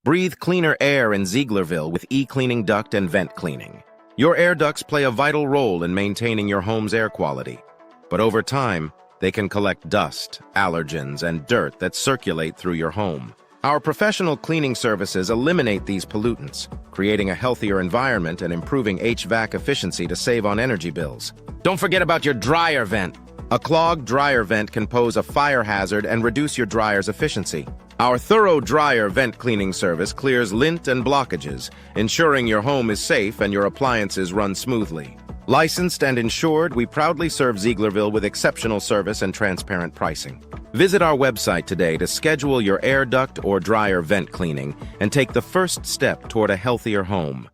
Breathe cleaner air in Zieglerville with e-cleaning duct and vent cleaning. Your air ducts play a vital role in maintaining your home's air quality. But over time, they can collect dust, allergens, and dirt that circulate through your home. Our professional cleaning services eliminate these pollutants, creating a healthier environment and improving HVAC efficiency to save on energy bills. Don't forget about your dryer vent. A clogged dryer vent can pose a fire hazard and reduce your dryer's efficiency. Our thorough dryer vent cleaning service clears lint and blockages, ensuring your home is safe and your appliances run smoothly. Licensed and insured, we proudly serve Zieglerville with exceptional service and transparent pricing. Visit our website today to schedule your air duct or dryer vent cleaning and take the first step toward a healthier home.